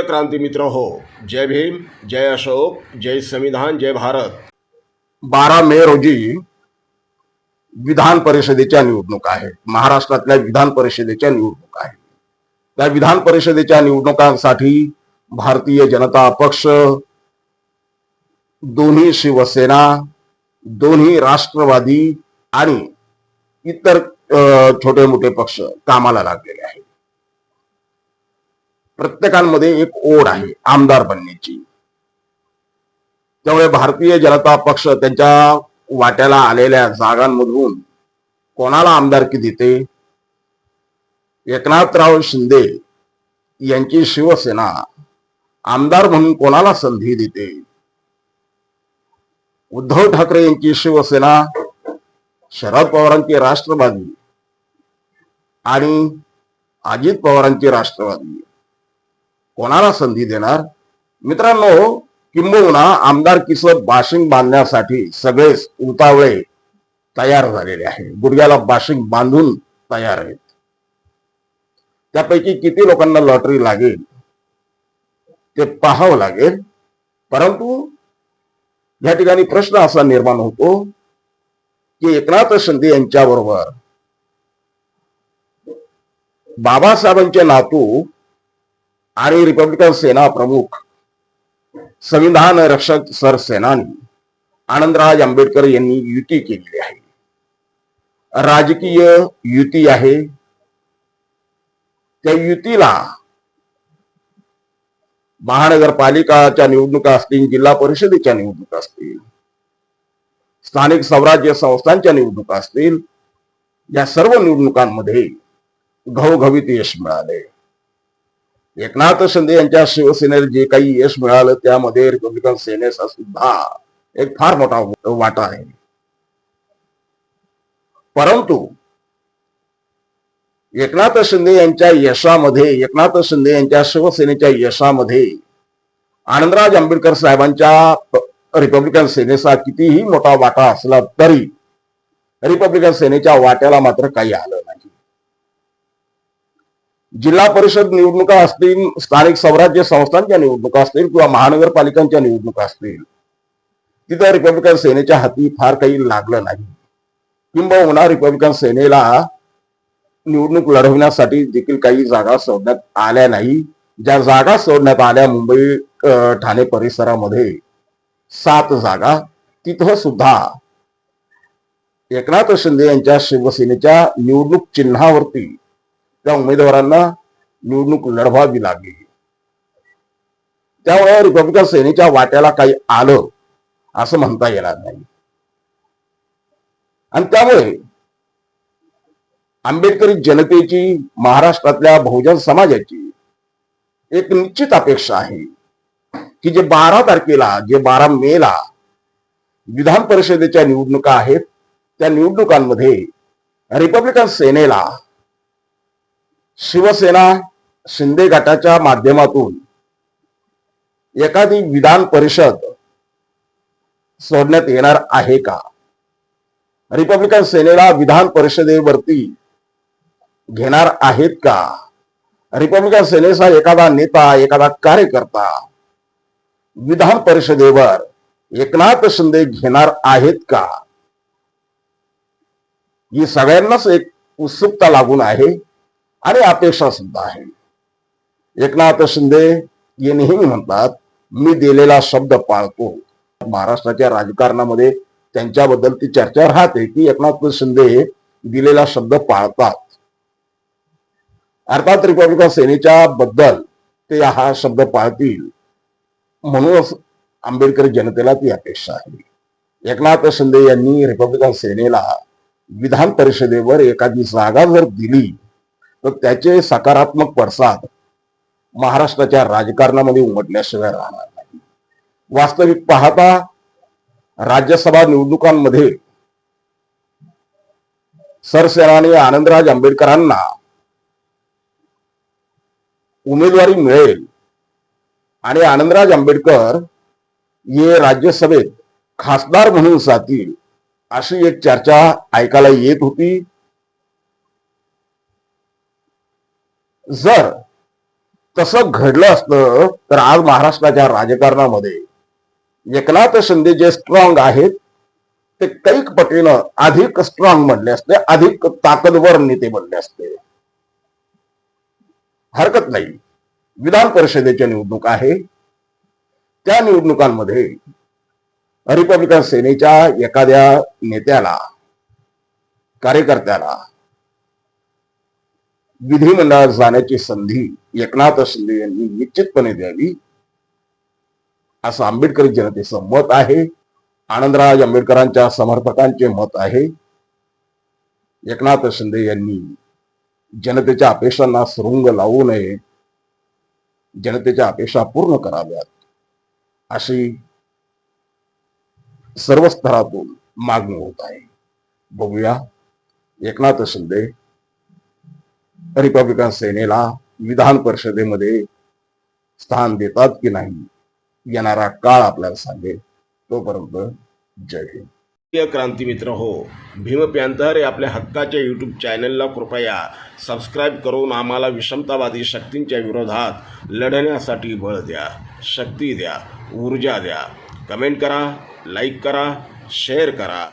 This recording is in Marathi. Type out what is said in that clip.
प्रिय क्रांती मित्र हो, जय भीम, जय अशोक, जय संविधान, जय भारत। 12 मे रोजी विधान परिषदेच्या निवडणुका आहेत. महाराष्ट्रातल्या विधान परिषदेच्या निवडणुका आहेत. त्या विधान परिषदेच्या निवडणुकांसाठी भारतीय जनता पक्ष, दोन्ही शिवसेना, दोन्ही राष्ट्रवादी आणि इतर छोटे मोठे पक्ष कामाला लागलेले आहेत. प्रत्येकांमध्ये एक ओढ आहे आमदार बनण्याची. त्यामुळे भारतीय जनता पक्ष त्यांच्या वाट्याला आलेल्या जागांमधून कोणाला आमदारकी देते? एकनाथराव शिंदे यांची शिवसेना आमदार म्हणून कोणाला संधी देते? उद्धव ठाकरे यांची शिवसेना, शरद पवारांची राष्ट्रवादी आणि अजित पवारांची राष्ट्रवादी कोणाला संधी देणार? मित्रांनो, किंबहुना आमदारकीचं बाशिंग बांधण्यासाठी सगळेच उतावळे तयार झालेले आहेत. गुडघ्याला बाशिंग बांधून तयार आहेत. त्यापैकी किती लोकांना लॉटरी लागेल ते पाहावं लागेल. परंतु या ठिकाणी प्रश्न असा निर्माण होतो की एकनाथ शिंदे यांच्याबरोबर बाबासाहेबांचे नातू आणि रिपब्लिकन सेना प्रमुख, संविधान रक्षक सरसेनानी आनंदराज आंबेडकर यांनी युती केलेली आहे. राजकीय युती आहे. त्या युतीला महानगरपालिकाच्या निवडणुका असतील, जिल्हा परिषदेच्या निवडणुका असतील, स्थानिक स्वराज्य संस्थांच्या निवडणुका असतील, या सर्व निवडणुकांमध्ये घवघवीत यश मिळाले. एकनाथ शिंदे यांच्या शिवसेनेला जे काही यश मिळालं त्यामध्ये रिपब्लिकन सेनेचा सुद्धा एक फार मोठा वाटा आहे. परंतु एकनाथ शिंदे यांच्या यशामध्ये, एकनाथ शिंदे यांच्या शिवसेनेच्या यशामध्ये आनंदराज आंबेडकर साहेबांच्या रिपब्लिकन सेनेचा कितीही मोठा वाटा असला तरी रिपब्लिकन सेनेच्या वाट्याला मात्र काही आलं नाही. जिल्हा परिषद निवडणुका असतील, स्थानिक स्वराज्य संस्थांच्या निवडणुका असतील किंवा महानगरपालिकांच्या निवडणुका असतील, तिथं रिपब्लिकन सेनेच्या हाती फार काही लागलं नाही. किंबहुना रिपब्लिकन सेनेला निवडणूक लढवण्यासाठी देखील काही जागा सोडण्यात आल्या नाही. ज्या जागा सोडण्यात आल्या मुंबई ठाणे परिसरामध्ये 7 जागा, तिथं सुद्धा एकनाथ शिंदे यांच्या शिवसेनेच्या निवडणूक चिन्हावरती त्या उमेदवारांना निवडणूक लढवावी लागली. त्यामुळे रिपब्लिकन सेनेच्या वाट्याला काही आलं असं म्हणता येणार नाही. आणि त्यामुळे आंबेडकरी जनतेची, महाराष्ट्रातल्या बहुजन समाजाची एक निश्चित अपेक्षा आहे की जे 12 तारखेला, जे 12 मेला विधान परिषदेच्या निवडणुका आहेत, त्या निवडणुकांमध्ये रिपब्लिकन सेनेला शिवसेना शिंदे गटाच्या माध्यमातून एखादी विधान परिषद सोडण्यात येणार आहे का? रिपब्लिकन सेनेला विधान परिषदेवरती घेणार आहेत का? रिपब्लिकन सेनेचा एखादा नेता, एखादा कार्यकर्ता विधान परिषदेवर एकनाथ शिंदे घेणार आहेत का? ही सगळ्यांनाच एक उत्सुकता लागून आहे आणि अपेक्षा सुद्धा आहे. एकनाथ शिंदे हे नेहमी म्हणतात, मी दिलेला शब्द पाळतो. महाराष्ट्राच्या राजकारणामध्ये त्यांच्याबद्दल ती चर्चा राहते की एकनाथ शिंदे दिलेला शब्द पाळतात. अर्थात रिपब्लिकन सेनेच्या बद्दल ते हा शब्द पाळतील म्हणूनच आंबेडकरी जनतेला ती अपेक्षा आहे. एकनाथ शिंदे यांनी रिपब्लिकन सेनेला विधान परिषदेवर एखादी जागा जर दिली तर त्याचे सकारात्मक पडसाद महाराष्ट्राच्या राजकारणामध्ये उमटल्याशिवाय राहणार नाही. वास्तविक पाहता राज्यसभा निवडणुकांमध्ये सरसेनानी आनंदराज आंबेडकरांना उमेदवारी मिळेल आणि आनंदराज आंबेडकर हे राज्यसभेत खासदार म्हणून जातील अशी एक चर्चा ऐकायला येत होती. जर तसं घडलं असतं तर आज महाराष्ट्राच्या राजकारणामध्ये एकनाथ शिंदे जे स्ट्रॉंग आहेत ते कैक पटीनं अधिक स्ट्रॉंग बनले असते, अधिक ताकदवर नेते बनले असते. हरकत नाही. विधान परिषदेच्या निवडणूक आहे, त्या निवडणुकांमध्ये रिपब्लिकन सेनेच्या एखाद्या नेत्याला, कार्यकर्त्याला विधिमंडळात जाण्याची संधी एकनाथ शिंदे यांनी निश्चितपणे द्यावी असं आंबेडकरी जनतेचं मत आहे. आनंदराज आंबेडकरांच्या समर्थकांचे मत आहे. एकनाथ शिंदे यांनी जनतेच्या अपेक्षांना सुरुंग लावू नये, जनतेच्या अपेक्षा पूर्ण कराव्यात अशी सर्व स्तरातून मागणी होत आहे. बघूया एकनाथ शिंदे रिपब्लिकन सेनेला विधान परिषदेमध्ये स्थान देतात की नाही, येणारा काळ आपल्याला सांगेल. तोपर्यंत जय हिंद. प्रिय क्रांती मित्र हो, भीम पॅंथर या आपल्या हक्काच्या यूट्यूब चॅनलला कृपया सबस्क्राईब करून आम्हाला विषमतावादी शक्तींच्या विरोधात लढण्यासाठी बळ द्या, शक्ती द्या, ऊर्जा द्या. कमेंट करा, लाईक करा, शेअर करा.